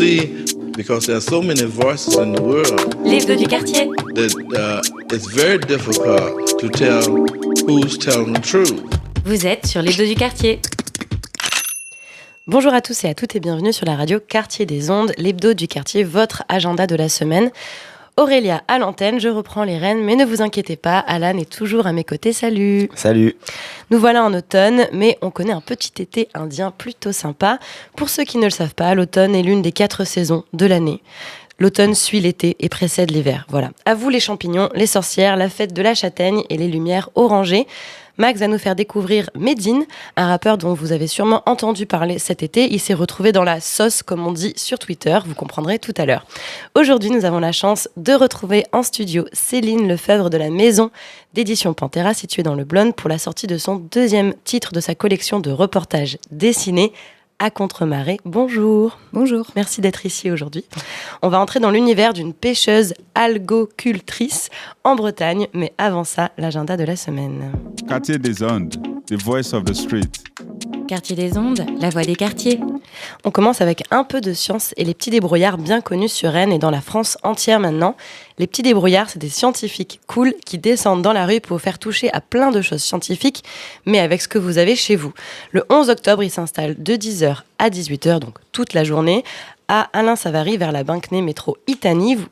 see, because there are so many voices in the world, L'hebdo du quartier. that it's very difficult to tell who's telling the truth. Vous êtes sur l'hebdo du quartier. Bonjour à tous et à toutes et bienvenue sur la radio Quartier des Ondes, l'hebdo du quartier, votre agenda de la semaine. Aurélia à l'antenne, je reprends les rênes, mais ne vous inquiétez pas, Alan est toujours à mes côtés, salut. Salut. Nous voilà en automne, mais on connaît un petit été indien plutôt sympa. Pour ceux qui ne le savent pas, l'automne est l'une des 4 saisons de l'année. L'automne suit l'été et précède l'hiver. Voilà. À vous les champignons, les sorcières, la fête de la châtaigne et les lumières orangées. Max va nous faire découvrir Medine, un rappeur dont vous avez sûrement entendu parler cet été. Il s'est retrouvé dans la sauce, comme on dit sur Twitter. Vous comprendrez tout à l'heure. Aujourd'hui, nous avons la chance de retrouver en studio Céline Lefebvre de la maison d'édition Pantera, située dans le Blône, pour la sortie de son 2e titre de sa collection de reportages dessinés, À contre-marée. Bonjour. Bonjour. Merci d'être ici aujourd'hui. On va entrer dans l'univers d'une pêcheuse algocultrice en Bretagne, mais avant ça, l'agenda de la semaine. Quartier des Ondes, the voice of the street. Quartier des Ondes, la voix des quartiers. On commence avec un peu de science et les petits débrouillards bien connus sur Rennes et dans la France entière maintenant. Les petits débrouillards, c'est des scientifiques cool qui descendent dans la rue pour vous faire toucher à plein de choses scientifiques, mais avec ce que vous avez chez vous. Le 11 octobre, ils s'installent de 10h à 18h, donc toute la journée, à Alain Savary, vers la Banquenay métro Italie. Vous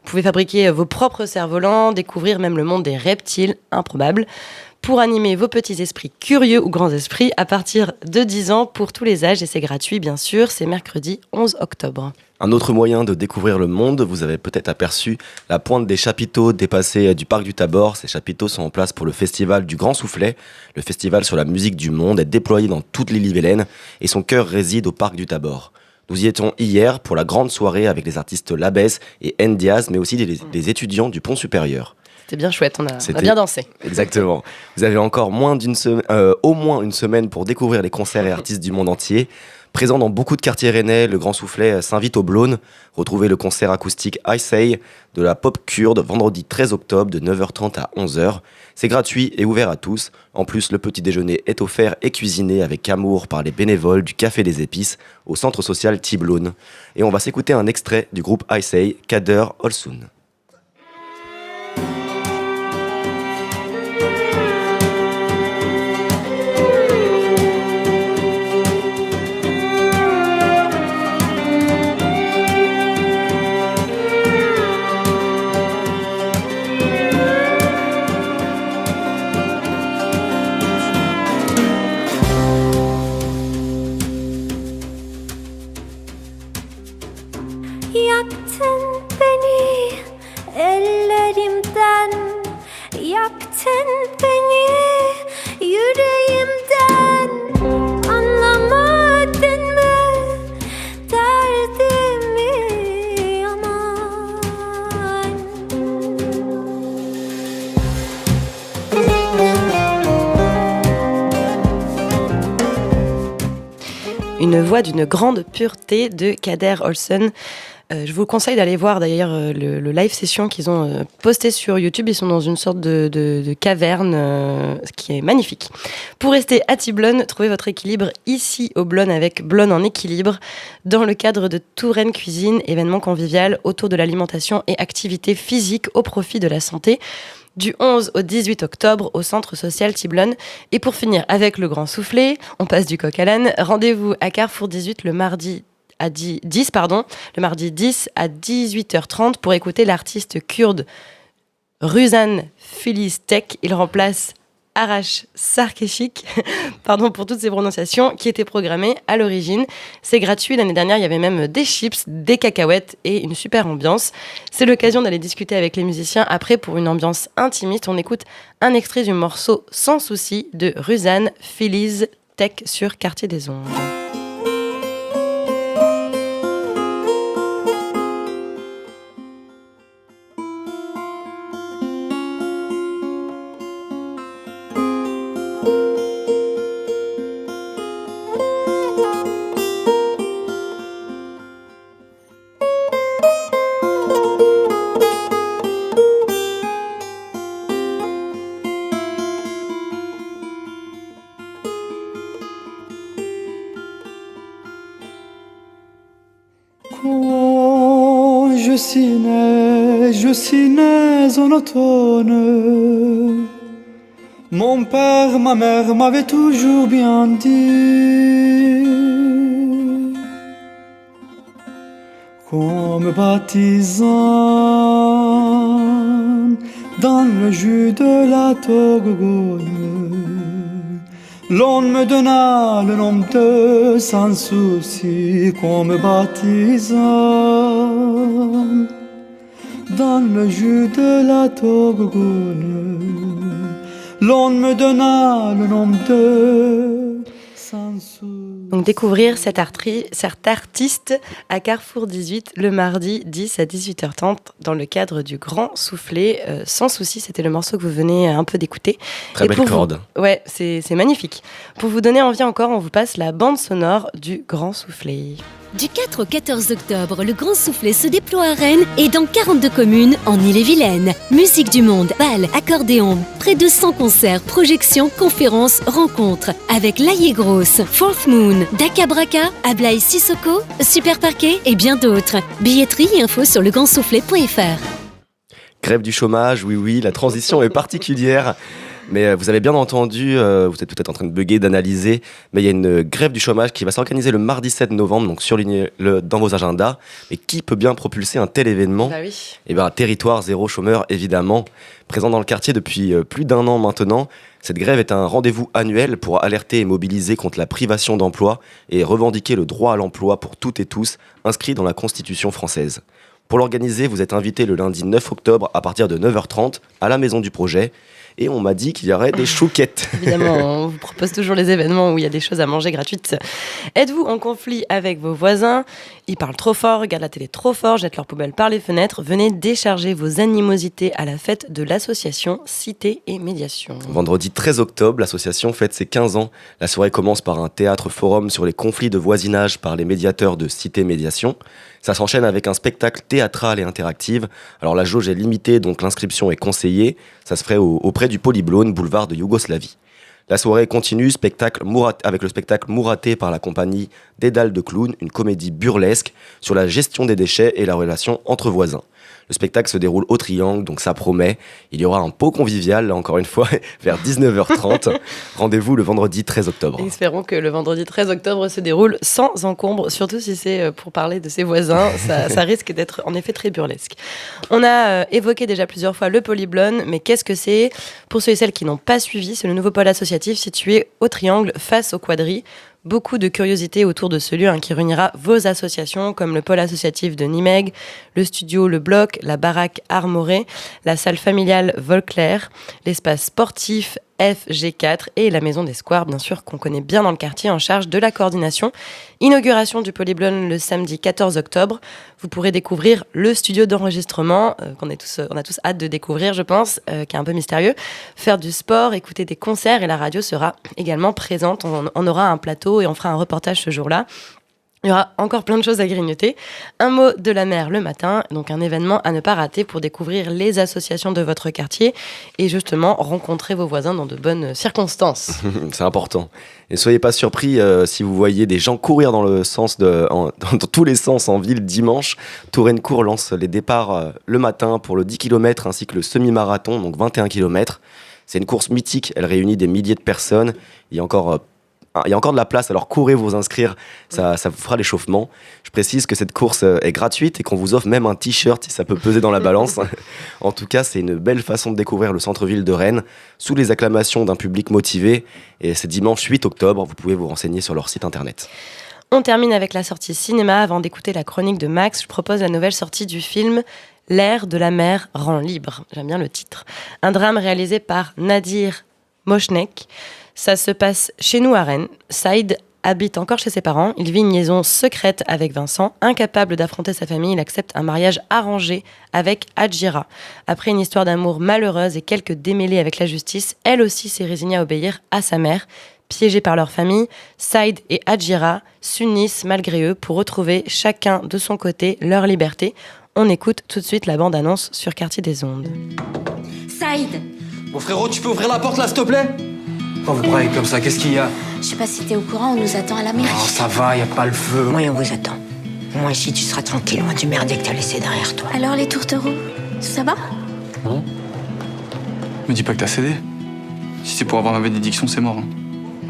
pouvez fabriquer vos propres cerfs-volants, découvrir même le monde des reptiles, improbable. Pour animer vos petits esprits curieux ou grands esprits à partir de 10 ans pour tous les âges et c'est gratuit bien sûr, c'est mercredi 11 octobre. Un autre moyen de découvrir le monde, vous avez peut-être aperçu la pointe des chapiteaux dépassés du parc du Tabor. Ces chapiteaux sont en place pour le festival du Grand Soufflet. Le festival sur la musique du monde est déployé dans toute l'Ille-et-Vilaine et son cœur réside au parc du Tabor. Nous y étions hier pour la grande soirée avec les artistes Labès et Ndiaz, mais aussi des étudiants du Pont Supérieur. C'était bien chouette, on a bien dansé. Exactement. Vous avez encore au moins une semaine pour découvrir les concerts et artistes du monde entier. Présent dans beaucoup de quartiers rennais, le Grand Soufflet s'invite au Blône. Retrouvez le concert acoustique I Say de la pop kurde vendredi 13 octobre de 9h30 à 11h. C'est gratuit et ouvert à tous. En plus, le petit déjeuner est offert et cuisiné avec amour par les bénévoles du Café des Épices au centre social T-Blône. Et on va s'écouter un extrait du groupe I Say, Kader Olsun. Yaktın beni ellerimden, yaktın beni yüreğimden. Anlamadın mı derdimi aman? Une voix d'une grande pureté de Kader Olsun. Je vous conseille d'aller voir d'ailleurs le live session qu'ils ont posté sur YouTube. Ils sont dans une sorte de caverne, ce qui est magnifique. Pour rester à T-Blône, trouvez votre équilibre ici au Blône avec Blône en équilibre dans le cadre de Touraine Cuisine, événement convivial autour de l'alimentation et activité physique au profit de la santé. Du 11 au 18 octobre au centre social T-Blône. Et pour finir avec le Grand Soufflet, on passe du coq à l'âne. Rendez-vous à Carrefour 18 le mardi 10 à 18h30 pour écouter l'artiste kurde Ruzan Filiztek. Il remplace Arash Sarkeşik, pardon pour toutes ces prononciations, qui étaient programmées à l'origine. C'est gratuit, l'année dernière il y avait même des chips, des cacahuètes et une super ambiance. C'est l'occasion d'aller discuter avec les musiciens après pour une ambiance intimiste. On écoute un extrait du morceau Sans souci de Ruzan Filiztek sur Quartier des Ondes. Quand je suis né en automne. Mon père, ma mère m'avaient toujours bien dit qu'en me baptisant dans le jus de la Togogone, l'on me donna le nom de Sans Souci. Qu'en me baptisant dans le jus de la Togogone, l'on me donna le nom de Sans Souci. Donc découvrir cet artiste à Carrefour 18 le mardi 10 à 18h30 dans le cadre du Grand Soufflet. Sans souci, c'était le morceau que vous venez un peu d'écouter. Très belle corde. Ouais, c'est magnifique. Pour vous donner envie encore, on vous passe la bande sonore du Grand Soufflet. Du 4 au 14 octobre, le Grand Soufflet se déploie à Rennes et dans 42 communes en Ille-et-Vilaine. Musique du monde, bal, accordéon, près de 100 concerts, projections, conférences, rencontres avec Laïe Grosse, Fourth Moon, Daka Braka, Ablaï Sissoko, Super Parquet et bien d'autres. Billetterie et infos sur legrandsoufflet.fr. Grève du chômage, oui, la transition est particulière. Mais vous avez bien entendu, vous êtes peut-être en train de bugger, d'analyser, mais il y a une grève du chômage qui va s'organiser le mardi 7 novembre, donc surlignez-le dans vos agendas. Mais qui peut bien propulser un tel événement ? Bah oui. Eh bien, Territoire Zéro Chômeur, évidemment. Présent dans le quartier depuis plus d'un an maintenant, cette grève est un rendez-vous annuel pour alerter et mobiliser contre la privation d'emploi et revendiquer le droit à l'emploi pour toutes et tous, inscrit dans la Constitution française. Pour l'organiser, vous êtes invité le lundi 9 octobre à partir de 9h30 à la Maison du Projet. Et on m'a dit qu'il y aurait des chouquettes. Évidemment, on vous propose toujours les événements où il y a des choses à manger gratuites. Êtes-vous en conflit avec vos voisins ? Ils parlent trop fort, regardent la télé trop fort, jettent leurs poubelles par les fenêtres. Venez décharger vos animosités à la fête de l'association Cité et Médiation. Vendredi 13 octobre, l'association fête ses 15 ans. La soirée commence par un théâtre-forum sur les conflits de voisinage par les médiateurs de Cité Médiation. Ça s'enchaîne avec un spectacle théâtral et interactif. Alors la jauge est limitée, donc l'inscription est conseillée. Ça se ferait auprès du Polyblone, boulevard de Yougoslavie. La soirée continue avec le spectacle Mouraté par la compagnie Dédale de Clown, une comédie burlesque sur la gestion des déchets et la relation entre voisins. Le spectacle se déroule au Triangle, donc ça promet. Il y aura un pot convivial, là encore une fois, vers 19h30. Rendez-vous le vendredi 13 octobre. Et espérons que le vendredi 13 octobre se déroule sans encombre, surtout si c'est pour parler de ses voisins. Ça risque d'être en effet très burlesque. On a évoqué déjà plusieurs fois le Polyblone, mais qu'est-ce que c'est ? Pour ceux et celles qui n'ont pas suivi, c'est le nouveau pôle associatif situé au Triangle face au Quadri. Beaucoup de curiosité autour de ce lieu qui réunira vos associations comme le pôle associatif de Nimeg, le studio Le Bloc, la baraque Armoré, la salle familiale Volclair, l'espace sportif FG4 et la maison des Squares, bien sûr, qu'on connaît bien dans le quartier, en charge de la coordination. Inauguration du Polyblone le samedi 14 octobre. Vous pourrez découvrir le studio d'enregistrement, on a tous hâte de découvrir, je pense, qui est un peu mystérieux. Faire du sport, écouter des concerts et la radio sera également présente. On aura un plateau et on fera un reportage ce jour-là. Il y aura encore plein de choses à grignoter. Un mot de la mer le matin, donc un événement à ne pas rater pour découvrir les associations de votre quartier et justement rencontrer vos voisins dans de bonnes circonstances. C'est important. Et soyez pas surpris si vous voyez des gens courir dans tous les sens en ville dimanche. Tourencourt lance les départs le matin pour le 10 km ainsi que le semi-marathon, donc 21 km. C'est une course mythique, elle réunit des milliers de personnes. Il y a encore de la place, alors courez vous inscrire, ça vous fera l'échauffement. Je précise que cette course est gratuite et qu'on vous offre même un t-shirt si ça peut peser dans la balance. En tout cas, c'est une belle façon de découvrir le centre-ville de Rennes, sous les acclamations d'un public motivé. Et c'est dimanche 8 octobre, vous pouvez vous renseigner sur leur site internet. On termine avec la sortie cinéma. Avant d'écouter la chronique de Max, je propose la nouvelle sortie du film L'air de la mer rend libre. J'aime bien le titre. Un drame réalisé par Nadir Mochnek. Ça se passe chez nous à Rennes. Saïd habite encore chez ses parents. Il vit une liaison secrète avec Vincent. Incapable d'affronter sa famille, il accepte un mariage arrangé avec Adjira. Après une histoire d'amour malheureuse et quelques démêlés avec la justice, elle aussi s'est résignée à obéir à sa mère. Piégés par leur famille, Saïd et Adjira s'unissent malgré eux pour retrouver chacun de son côté leur liberté. On écoute tout de suite la bande-annonce sur Quartier des Ondes. Saïd! Mon frérot, tu peux ouvrir la porte là, s'il te plaît? Quand vous braillez comme ça, qu'est-ce qu'il y a? Je sais pas si t'es au courant, on nous attend à la mairie. Oh, ça va, y a pas le feu. Oui, on vous attend. Moi ici, tu seras tranquille, loin du merdier que t'as laissé derrière toi. Alors les tourtereaux, ça va? Non. Me dis pas que t'as cédé. Si c'est pour avoir ma bénédiction, c'est mort. Hein.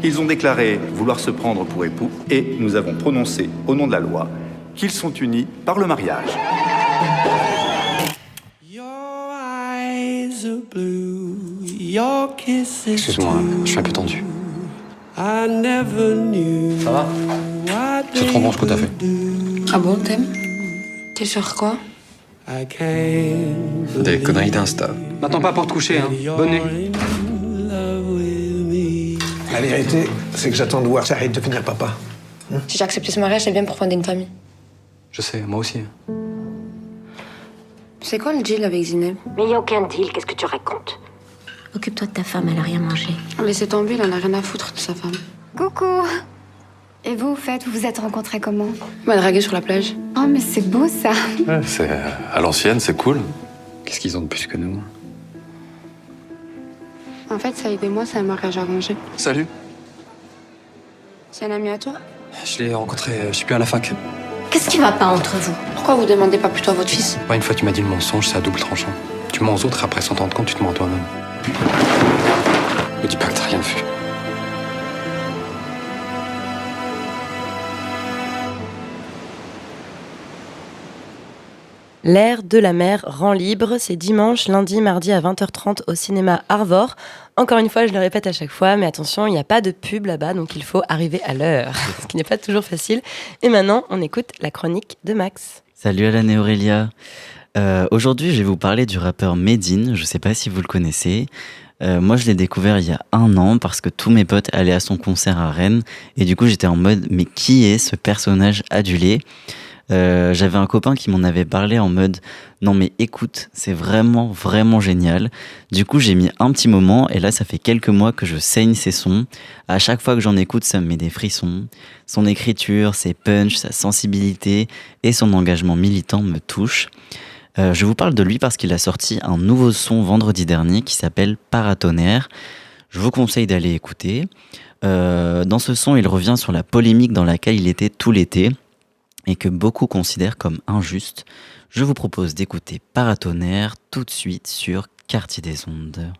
Ils ont déclaré vouloir se prendre pour époux et nous avons prononcé, au nom de la loi, qu'ils sont unis par le mariage. Excuse-moi, je suis un peu tendu. Ça va? C'est trop bon ce que t'as fait. Ah bon, t'aimes? T'es sur quoi? Des conneries d'Insta. M'attends pas pour te coucher, hein. Bonne nuit. La vérité, c'est que j'attends de voir Saïd devenir papa. Si j'ai accepté ce mariage, c'est bien pour fonder une famille. Je sais, moi aussi. C'est quoi le deal avec Zineb? Mais y a aucun deal, qu'est-ce que tu racontes? Occupe-toi de ta femme, elle a rien mangé. Laissez tomber, il en a rien à foutre de sa femme. Coucou. Et vous, au fait, vous vous êtes rencontrés comment? M'a dragué sur la plage. Oh, mais c'est beau, ça. Ouais, c'est à l'ancienne, c'est cool. Qu'est-ce qu'ils ont de plus que nous? En fait, ça a aidé moi, c'est un mariage arrangé. Salut. C'est un ami à toi? Je l'ai rencontré, je sais plus, à la fac. Qu'est-ce qui va pas entre vous? Pourquoi vous demandez pas plutôt à votre fils? Une fois, tu m'as dit le mensonge, c'est à double tranchant. Tu mens aux autres, après, sans t'en rendre compte, tu te mens à toi-même. Me dis pas que t'as rien vu. L'air de la mer rend libre, c'est dimanche, lundi, mardi à 20h30 au cinéma Arvor. Encore une fois, je le répète à chaque fois, mais attention, il n'y a pas de pub là-bas, donc il faut arriver à l'heure, ce qui n'est pas toujours facile. Et maintenant, on écoute la chronique de Max. Salut Alan et Aurélia. Aujourd'hui, je vais vous parler du rappeur Medine, je ne sais pas si vous le connaissez. Moi, je l'ai découvert il y a 1 an parce que tous mes potes allaient à son concert à Rennes. Et du coup, j'étais en mode, mais qui est ce personnage adulé ? J'avais un copain qui m'en avait parlé en mode non mais écoute, c'est vraiment vraiment génial. Du coup j'ai mis un petit moment et là ça fait quelques mois que je saigne ses sons. À chaque fois que j'en écoute ça me met des frissons. Son écriture, ses punchs, sa sensibilité et son engagement militant me touchent. Je vous parle de lui parce qu'il a sorti un nouveau son vendredi dernier qui s'appelle Paratonnerre. Je vous conseille d'aller écouter. Dans ce son il revient sur la polémique dans laquelle il était tout l'été et que beaucoup considèrent comme injuste. Je vous propose d'écouter Paratonnerre tout de suite sur Quartier des Ondes.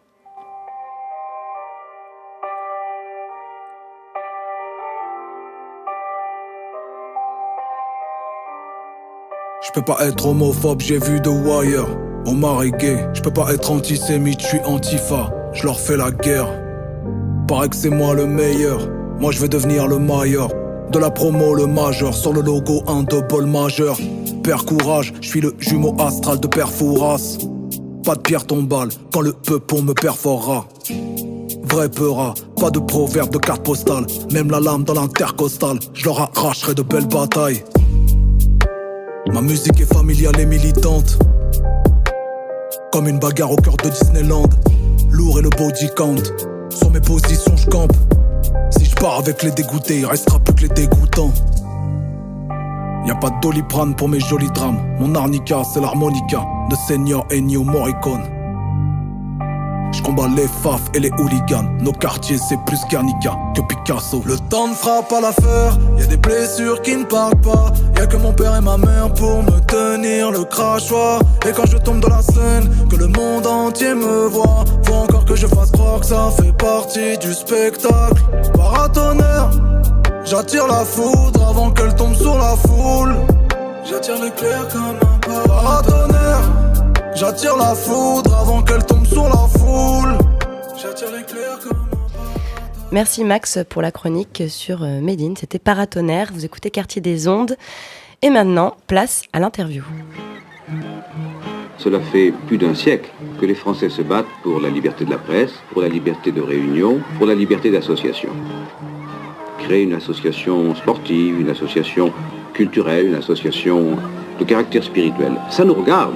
Je peux pas être homophobe, j'ai vu The Wire. Omar est gay, je peux pas être antisémite, je suis antifa. Je leur fais la guerre. Paraît que c'est moi le meilleur, moi je veux devenir le meilleur. De la promo, le majeur, sur le logo, un double majeur. Père courage, je suis le jumeau astral de Père Fouras. Pas de pierre tombale, quand le peupon me perforera. Vrai peura, pas de proverbe de carte postale. Même la lame dans l'intercostale, je leur arracherai de belles batailles. Ma musique est familiale et militante. Comme une bagarre au cœur de Disneyland. Lourd et le body count. Sur mes positions, je campe. Si je pars avec les dégoûtés, il restera plus que les dégoûtants. Y'a pas de Doliprane pour mes jolis drames. Mon arnica, c'est l'harmonica de Senior Ennio Morricone. Je combats les faf et les hooligans. Nos quartiers, c'est plus Guernica que Picasso. Le temps ne fera pas l'affaire. Y'a des blessures qui ne parlent pas. Y'a que mon père et ma mère pour me tenir le crachoir. Et quand je tombe dans la scène, que le monde entier me voit. Faut encore que je fasse croire que ça fait partie du spectacle. Paratonnerre, j'attire la foudre avant qu'elle tombe sur la foule. J'attire l'éclair comme un paratonnerre. J'attire la foudre avant qu'elle tombe sur la foule. J'attire l'éclair comme un... Merci Max pour la chronique sur Medine, c'était Paratonnerre, vous écoutez Quartier des Ondes. Et maintenant, place à l'interview. Cela fait plus d'1 siècle que les Français se battent pour la liberté de la presse, pour la liberté de réunion, pour la liberté d'association. Créer une association sportive, une association culturelle, une association de caractère spirituel, ça nous regarde.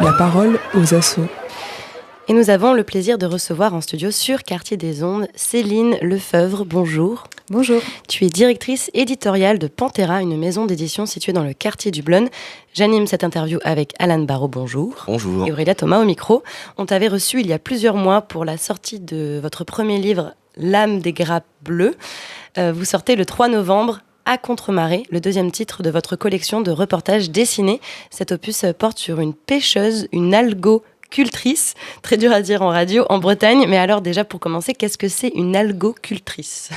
La parole aux assos. Et nous avons le plaisir de recevoir en studio sur Quartier des Ondes Céline Lefebvre. Bonjour. Bonjour. Tu es directrice éditoriale de Pantera, une maison d'édition située dans le quartier du Blône. J'anime cette interview avec Alan Barraud, bonjour. Bonjour. Et Aurélia Thomas au micro. On t'avait reçu il y a plusieurs mois pour la sortie de votre premier livre L'âme des grappes bleues. Vous sortez le 3 novembre à Contre-marée, le deuxième titre de votre collection de reportages dessinés. Cet opus porte sur une pêcheuse, une algocultrice, très dur à dire en radio, en Bretagne. Mais alors déjà, pour commencer, qu'est-ce que c'est une algocultrice ?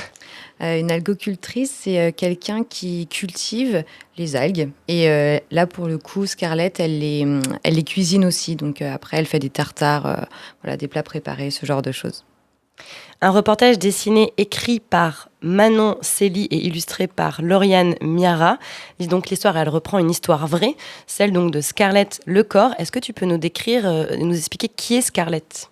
Une algocultrice, c'est quelqu'un qui cultive les algues. Et là, pour le coup, Scarlett, elle les cuisine aussi. Donc après, elle fait des tartares, des plats préparés, ce genre de choses. Un reportage dessiné, écrit par Manon Célie et illustré par Lauriane Miara. Et donc l'histoire, elle reprend une histoire vraie, celle donc de Scarlett Lecor. Est-ce que tu peux nous décrire, nous expliquer qui est Scarlett ?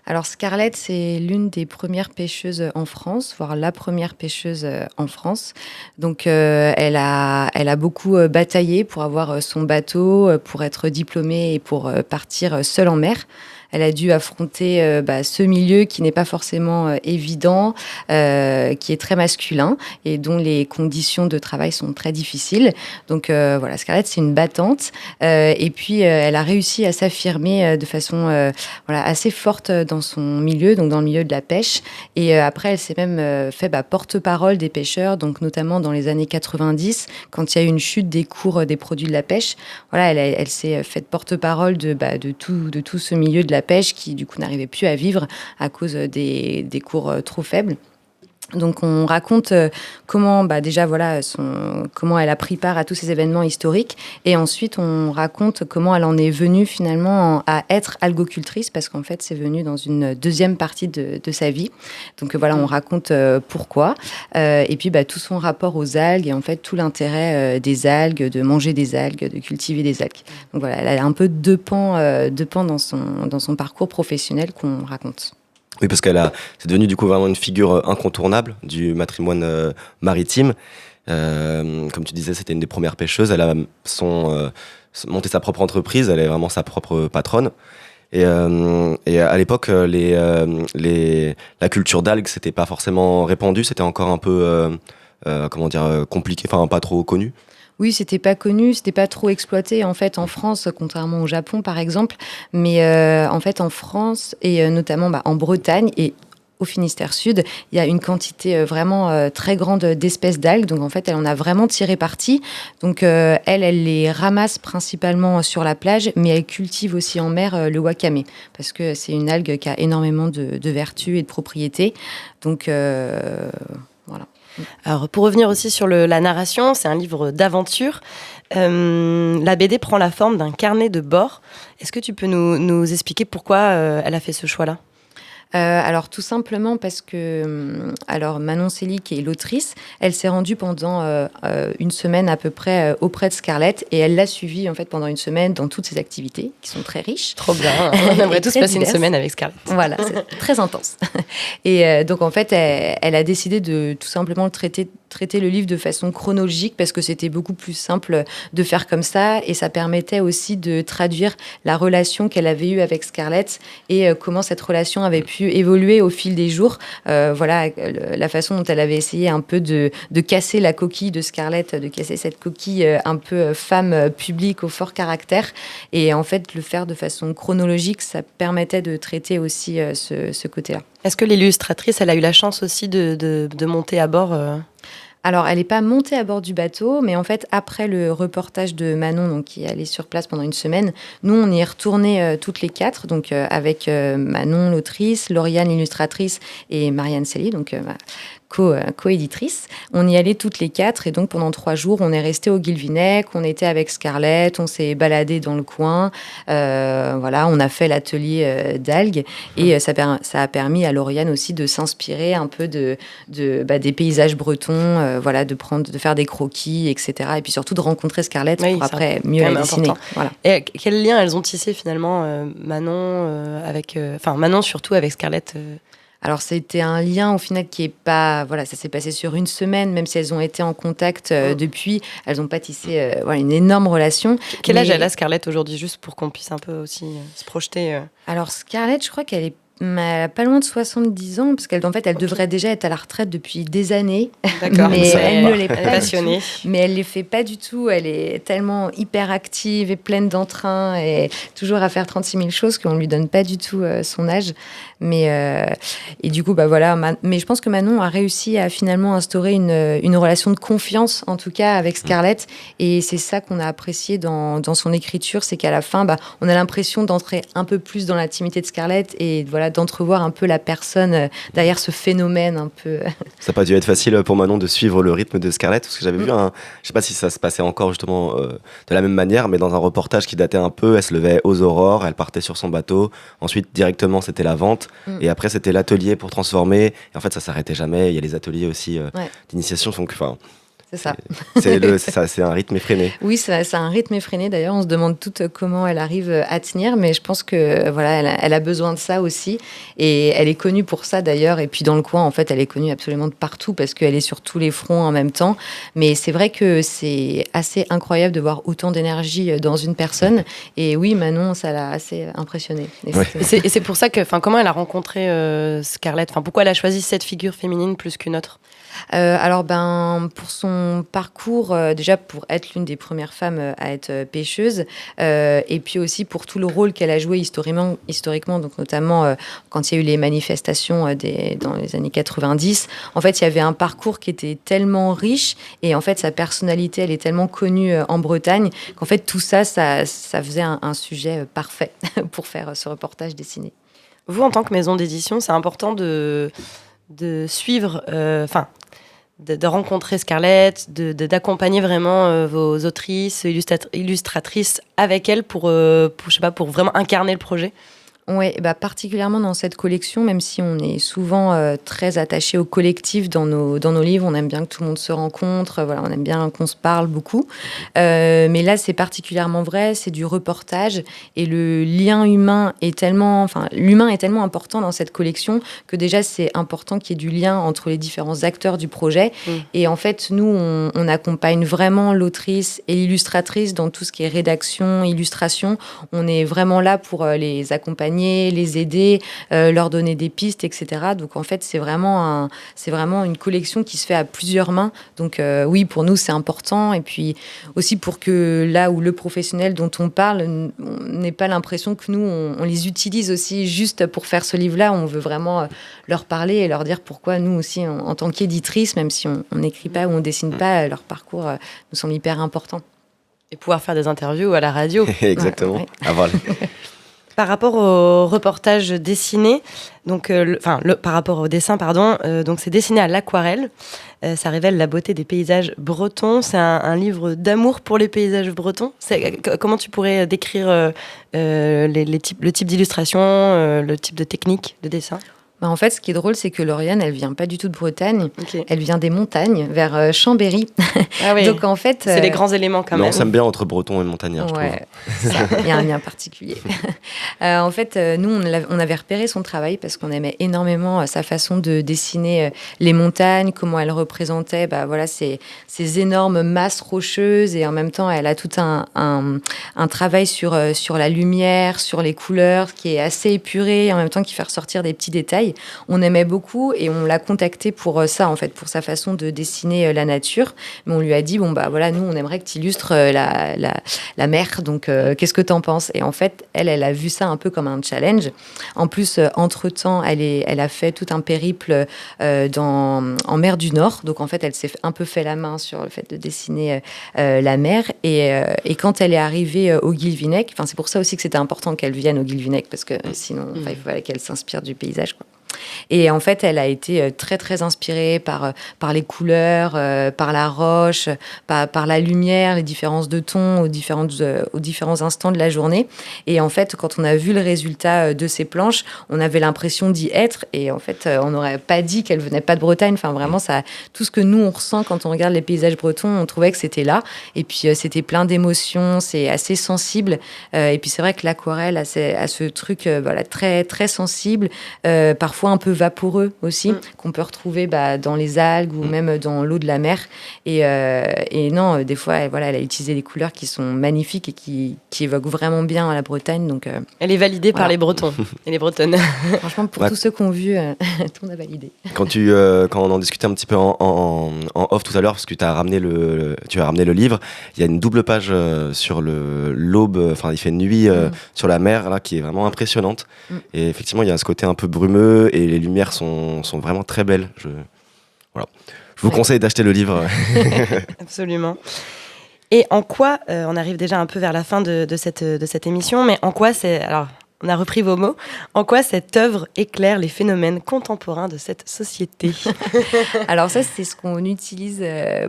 Alors Scarlett, c'est l'une des premières pêcheuses en France, voire la première pêcheuse en France. Donc elle a beaucoup bataillé pour avoir son bateau, pour être diplômée et pour partir seule en mer. Elle a dû affronter ce milieu qui n'est pas forcément évident, qui est très masculin et dont les conditions de travail sont très difficiles. Donc Scarlett, c'est une battante. Et puis, elle a réussi à s'affirmer de façon assez forte dans son milieu, donc dans le milieu de la pêche. Et après, elle s'est même fait porte-parole des pêcheurs, donc notamment dans les années 90, quand il y a eu une chute des cours des produits de la pêche. Elle s'est faite porte-parole de tout ce milieu de la pêche qui du coup n'arrivait plus à vivre à cause des cours trop faibles. Donc on raconte comment comment elle a pris part à tous ces événements historiques et ensuite on raconte comment elle en est venue finalement à être algocultrice parce qu'en fait c'est venu dans une deuxième partie de sa vie. Donc on raconte pourquoi et puis tout son rapport aux algues et en fait tout l'intérêt des algues, de manger des algues, de cultiver des algues. Donc elle a un peu deux pans dans son parcours professionnel qu'on raconte. Oui, parce c'est devenu du coup vraiment une figure incontournable du matrimoine maritime. Comme tu disais, c'était une des premières pêcheuses. Elle a monté sa propre entreprise. Elle est vraiment sa propre patronne. Et à l'époque, la culture d'algues, c'était pas forcément répandu. C'était encore un peu, compliqué, enfin pas trop connu. Oui, c'était pas connu, c'était pas trop exploité en fait en France, contrairement au Japon par exemple. Mais en fait en France et notamment en Bretagne et au Finistère Sud, il y a une quantité vraiment très grande d'espèces d'algues. Donc en fait, elle en a vraiment tiré parti. Donc elle les ramasse principalement sur la plage, mais elle cultive aussi en mer le wakame parce que c'est une algue qui a énormément de vertus et de propriétés. Donc voilà. Alors, pour revenir aussi sur la narration, c'est un livre d'aventure. La BD prend la forme d'un carnet de bord. Est-ce que tu peux nous expliquer pourquoi elle a fait ce choix-là ? Alors tout simplement parce que Manon Célie, qui est l'autrice, elle s'est rendue pendant une semaine à peu près auprès de Scarlett et elle l'a suivie en fait pendant une semaine dans toutes ses activités qui sont très riches. Trop bien, on aimerait tous passer une semaine avec Scarlett. Voilà, c'est très intense. Et donc en fait, elle a décidé de tout simplement traiter le livre de façon chronologique parce que c'était beaucoup plus simple de faire comme ça et ça permettait aussi de traduire la relation qu'elle avait eue avec Scarlett et comment cette relation avait pu évoluer au fil des jours. La façon dont elle avait essayé un peu de casser la coquille de Scarlett, de casser cette coquille un peu femme publique au fort caractère et en fait le faire de façon chronologique, ça permettait de traiter aussi ce côté-là. Est-ce que l'illustratrice, elle a eu la chance aussi de monter à bord Alors, elle n'est pas montée à bord du bateau, mais en fait, après le reportage de Manon, donc, qui est allée sur place pendant une semaine, nous, on y est retournées toutes les quatre, donc avec Manon, l'autrice, Lauriane, l'illustratrice, et Marianne Célie, donc co-éditrice. On y allait toutes les quatre, et donc pendant 3 jours, on est resté au Guilvinec, on était avec Scarlett, on s'est baladé dans le coin, on a fait l'atelier d'algues, et ça a permis à Lauriane aussi de s'inspirer un peu des paysages bretons, de faire des croquis, etc. Et puis surtout de rencontrer Scarlett pour après mieux la dessiner. Voilà. Et quel lien elles ont tissé finalement, Manon, Manon surtout avec Scarlett Alors, c'était un lien, au final, qui est pas... ça s'est passé sur une semaine, même si elles ont été en contact depuis. Elles n'ont pas tissé une énorme relation. Quel âge elle a, Scarlett, aujourd'hui, juste pour qu'on puisse un peu aussi se projeter Alors, Scarlett, je crois qu'elle est pas loin de 70 ans, parce qu'elle en fait, elle devrait déjà être à la retraite depuis des années. D'accord. Mais elle ne l'est pas Passionnée. du tout. Mais elle ne les fait pas du tout. Elle est tellement hyper active et pleine d'entrain et toujours à faire 36 000 choses qu'on ne lui donne pas du tout son âge. Mais, et du coup, voilà. Mais je pense que Manon a réussi à finalement instaurer une relation de confiance, en tout cas, avec Scarlett. Et c'est ça qu'on a apprécié dans son écriture, c'est qu'à la fin, on a l'impression d'entrer un peu plus dans l'intimité de Scarlett et voilà, d'entrevoir un peu la personne derrière ce phénomène un peu. Ça n'a pas dû être facile pour Manon de suivre le rythme de Scarlett, parce que j'avais vu je sais pas si ça se passait encore justement de la même manière, mais dans un reportage qui datait un peu, elle se levait aux aurores, elle partait sur son bateau, ensuite directement c'était la vente, et après c'était l'atelier pour transformer, et en fait ça s'arrêtait jamais, il y a les ateliers aussi d'initiation, donc enfin... C'est ça. C'est un rythme effréné. Oui, c'est un rythme effréné. D'ailleurs, on se demande toutes comment elle arrive à tenir, mais je pense que voilà, elle a besoin de ça aussi. Et elle est connue pour ça d'ailleurs. Et puis dans le coin, en fait, elle est connue absolument de partout parce qu'elle est sur tous les fronts en même temps. Mais c'est vrai que c'est assez incroyable de voir autant d'énergie dans une personne. Et oui, Manon, ça l'a assez impressionnée. Et c'est pour ça que, comment elle a rencontré Scarlett ? Pourquoi elle a choisi cette figure féminine plus qu'une autre ? Alors, pour son parcours, déjà pour être l'une des premières femmes à être pêcheuse, et puis aussi pour tout le rôle qu'elle a joué historiquement, donc notamment quand il y a eu les manifestations dans les années 90. En fait, il y avait un parcours qui était tellement riche, et en fait, sa personnalité, elle est tellement connue en Bretagne, qu'en fait, tout ça faisait un sujet parfait pour faire ce reportage dessiné. Vous, en tant que maison d'édition, c'est important de suivre, de rencontrer Scarlett, d'accompagner vraiment vos autrices, illustratrices avec elle pour vraiment incarner le projet. Oui, particulièrement dans cette collection, même si on est souvent très attaché au collectif dans nos livres, on aime bien que tout le monde se rencontre, voilà, on aime bien qu'on se parle beaucoup. Mais là, c'est particulièrement vrai, c'est du reportage et le lien humain l'humain est tellement important dans cette collection que déjà, c'est important qu'il y ait du lien entre les différents acteurs du projet. Et en fait, nous, on accompagne vraiment l'autrice et l'illustratrice dans tout ce qui est rédaction, illustration. On est vraiment là pour les accompagner, les aider, leur donner des pistes, etc. Donc en fait, c'est vraiment une collection qui se fait à plusieurs mains. Donc oui, pour nous, c'est important. Et puis aussi pour que là où le professionnel dont on parle, on n'ait pas l'impression que nous, on les utilise aussi juste pour faire ce livre-là. On veut vraiment leur parler et leur dire pourquoi nous aussi, en tant qu'éditrice, même si on n'écrit pas ou on dessine pas, leur parcours nous semble hyper important. Et pouvoir faire des interviews à la radio. Exactement. Ouais. Voilà. Par rapport au reportage dessiné, donc par rapport au dessin, donc c'est dessiné à l'aquarelle. Ça révèle la beauté des paysages bretons. C'est un livre d'amour pour les paysages bretons. Comment tu pourrais décrire le type d'illustration, le type de technique de dessin ? En fait, ce qui est drôle, c'est que Lauriane, elle vient pas du tout de Bretagne. Okay. Elle vient des montagnes, vers Chambéry. Ah oui. Donc en fait, c'est les grands éléments quand même. On s'aime bien entre Bretons et montagnards, je trouve. Il y a un lien particulier. En fait, nous, on avait repéré son travail parce qu'on aimait énormément sa façon de dessiner les montagnes, comment elle représentait, ces énormes masses rocheuses, et en même temps, elle a tout un travail sur la lumière, sur les couleurs, qui est assez épuré, et en même temps qui fait ressortir des petits détails. On aimait beaucoup et on l'a contacté pour ça, en fait, pour sa façon de dessiner la nature. Mais on lui a dit, nous, on aimerait que tu illustres la mer, donc qu'est-ce que tu en penses ? Et en fait, elle a vu ça un peu comme un challenge. En plus, entre-temps, elle a fait tout un périple en mer du Nord. Donc, en fait, elle s'est un peu fait la main sur le fait de dessiner la mer. Et quand elle est arrivée au Guilvinec, c'est pour ça aussi que c'était important qu'elle vienne au Guilvinec, parce que sinon, il fallait qu'elle s'inspire du paysage, quoi. Et en fait, elle a été très, très inspirée par les couleurs, par la roche, par la lumière, les différences de tons aux différents instants de la journée. Et en fait, quand on a vu le résultat de ces planches, on avait l'impression d'y être. Et en fait, on n'aurait pas dit qu'elle venait pas de Bretagne. Vraiment, tout ce que nous, on ressent quand on regarde les paysages bretons, on trouvait que c'était là. Et puis, c'était plein d'émotions, c'est assez sensible. Et puis, c'est vrai que l'aquarelle a ce truc très, très sensible, parfois parfois un peu vaporeux aussi, qu'on peut retrouver dans les algues ou même dans l'eau de la mer. Et non, des fois, elle a utilisé des couleurs qui sont magnifiques et qui évoquent vraiment bien la Bretagne. Donc, elle est validée par les Bretons et les Bretonnes. Franchement, pour tous ceux qui ont vu, tout le monde a validé. Quand on en discutait un petit peu en off tout à l'heure, parce que tu as ramené le livre, il y a une double page sur l'aube, enfin il fait nuit sur la mer, là, qui est vraiment impressionnante. Et effectivement, il y a ce côté un peu brumeux et les lumières sont vraiment très belles. Je vous conseille d'acheter le livre. Absolument. Et en quoi, on arrive déjà un peu vers la fin de cette émission, mais en quoi c'est... Alors, on a repris vos mots. En quoi cette œuvre éclaire les phénomènes contemporains de cette société? Alors ça, c'est ce qu'on utilise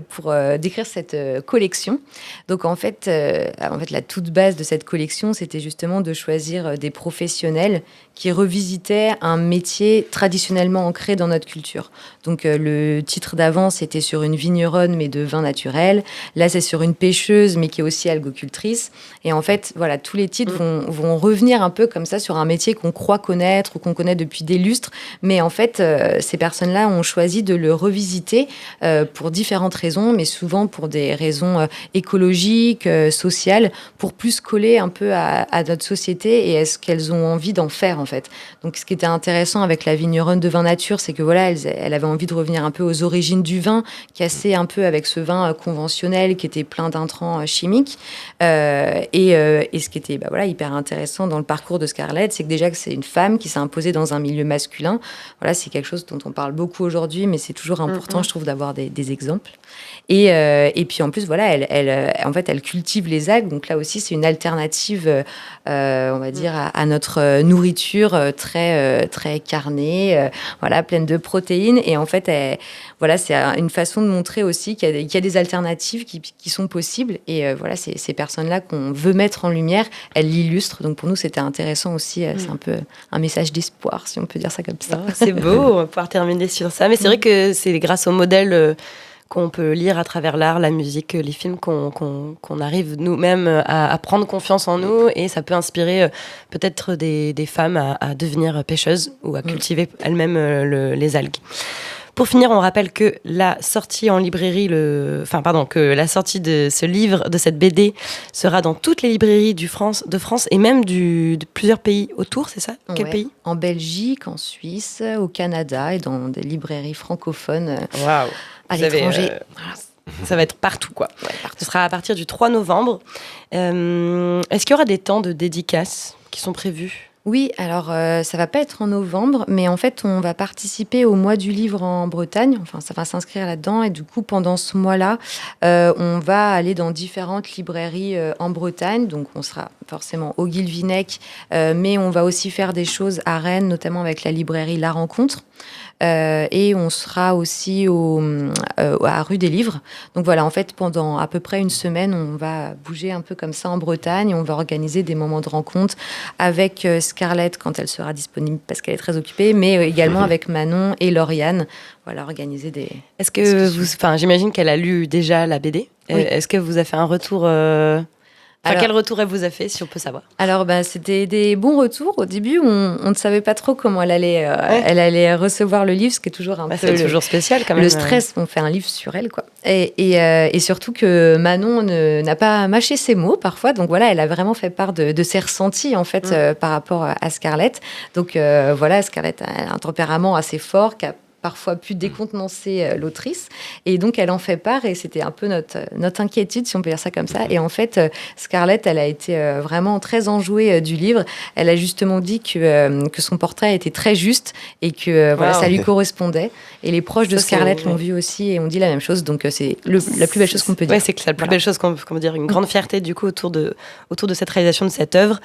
pour décrire cette collection. Donc en fait, la toute base de cette collection, c'était justement de choisir des professionnels qui revisitaient un métier traditionnellement ancré dans notre culture. Donc le titre d'avant, c'était sur une vigneronne, mais de vin naturel. Là, c'est sur une pêcheuse, mais qui est aussi algocultrice. Et en fait, voilà, tous les titres vont revenir un peu comme ça sur un métier qu'on croit connaître ou qu'on connaît depuis des lustres. Mais en fait, ces personnes-là ont choisi de le revisiter pour différentes raisons, mais souvent pour des raisons écologiques, sociales, pour plus coller un peu à notre société et à ce qu'elles ont envie d'en faire, en fait. Donc, ce qui était intéressant avec la vigneronne de vin nature, c'est que voilà, elle avait envie de revenir un peu aux origines du vin, casser un peu avec ce vin conventionnel qui était plein d'intrants chimiques. Et ce qui était hyper intéressant dans le parcours de Scarlett, c'est que déjà que c'est une femme qui s'est imposée dans un milieu masculin. Voilà, c'est quelque chose dont on parle beaucoup aujourd'hui, mais c'est toujours important, je trouve, d'avoir des exemples. Et puis en plus, voilà, elle cultive les algues. Donc là aussi, c'est une alternative, on va dire, à notre nourriture très carnée, pleine de protéines. Et en fait, c'est une façon de montrer aussi qu'il y a des alternatives qui sont possibles. Et ces personnes-là qu'on veut mettre en lumière, elles l'illustrent. Donc pour nous, c'était intéressant aussi. C'est un peu un message d'espoir, si on peut dire ça comme ça. C'est beau, on va pouvoir terminer sur ça. Mais c'est vrai que c'est grâce aux modèles qu'on peut lire à travers l'art, la musique, les films, qu'on arrive nous-mêmes à prendre confiance en nous, et ça peut inspirer peut-être des femmes à devenir pêcheuses ou à cultiver elles-mêmes les algues. Pour finir, on rappelle que la sortie en librairie, que la sortie de ce livre, de cette BD, sera dans toutes les librairies de France et même de plusieurs pays autour, c'est ça? Quel pays? En Belgique, en Suisse, au Canada et dans des librairies francophones à l'étranger. Ça va être partout, quoi. Ouais, partout. Ce sera à partir du 3 novembre. Est-ce qu'il y aura des temps de dédicaces qui sont prévus? Oui, alors ça va pas être en novembre, mais en fait on va participer au mois du livre en Bretagne. Enfin, ça va s'inscrire là-dedans, et du coup pendant ce mois-là, on va aller dans différentes librairies en Bretagne. Donc on sera forcément au Guilvinec, mais on va aussi faire des choses à Rennes, notamment avec la librairie La Rencontre. Et on sera aussi à Rue des Livres. Donc voilà, en fait, pendant à peu près une semaine, on va bouger un peu comme ça en Bretagne. On va organiser des moments de rencontre avec Scarlett quand elle sera disponible, parce qu'elle est très occupée, mais également avec Manon et Lauriane. Voilà, organiser des... Est-ce que j'imagine qu'elle a lu déjà la BD. Oui. Est-ce que vous avez fait un retour quel retour elle vous a fait, si on peut savoir? Alors, c'était des bons retours. Au début, on ne savait pas trop comment elle allait recevoir le livre, ce qui est toujours un peu... C'est toujours spécial, quand même. Le stress, on fait un livre sur elle, quoi. Et surtout que Manon n'a pas mâché ses mots, parfois. Donc voilà, elle a vraiment fait part de ses ressentis, en fait, par rapport à Scarlett. Donc Scarlett a un tempérament assez fort, qui a parfois pu décontenancer l'autrice, et donc elle en fait part, et c'était un peu notre inquiétude, si on peut dire ça comme ça. Et en fait, Scarlett, elle a été vraiment très enjouée du livre. Elle a justement dit que son portrait était très juste, et que ça lui correspondait. Et les proches de Scarlett l'ont vu aussi et ont dit la même chose. Donc c'est la plus belle chose qu'on peut dire. Ouais, c'est la plus belle chose qu'on peut dire. Une grande fierté du coup autour de cette réalisation de cette œuvre.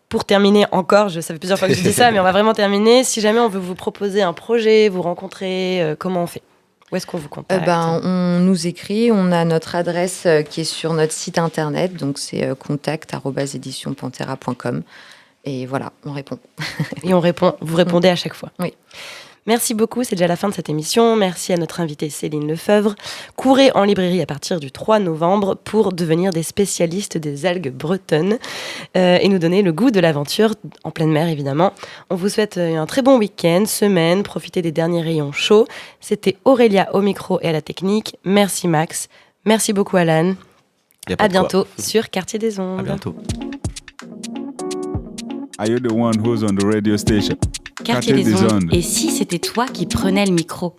Pour terminer encore, ça fait plusieurs fois que je dis ça, mais on va vraiment terminer. Si jamais on veut vous proposer un projet, vous rencontrer, comment on fait? Où est-ce qu'on vous contacte? On nous écrit, on a notre adresse qui est sur notre site internet, donc c'est contact@editionpantera.com. Et voilà, on répond. Et on répond, vous répondez à chaque fois. Oui. Merci beaucoup, c'est déjà la fin de cette émission. Merci à notre invitée Céline Lefebvre. Courez en librairie à partir du 3 novembre pour devenir des spécialistes des algues bretonnes et nous donner le goût de l'aventure en pleine mer évidemment. On vous souhaite un très bon week-end, semaine, profitez des derniers rayons chauds. C'était Aurélia au micro et à la technique. Merci Max, merci beaucoup Alan. À bientôt sur Quartier des Ondes. À bientôt. Are you the one who's on the radio station? Quartier des Ondes. Et si c'était toi qui prenais le micro?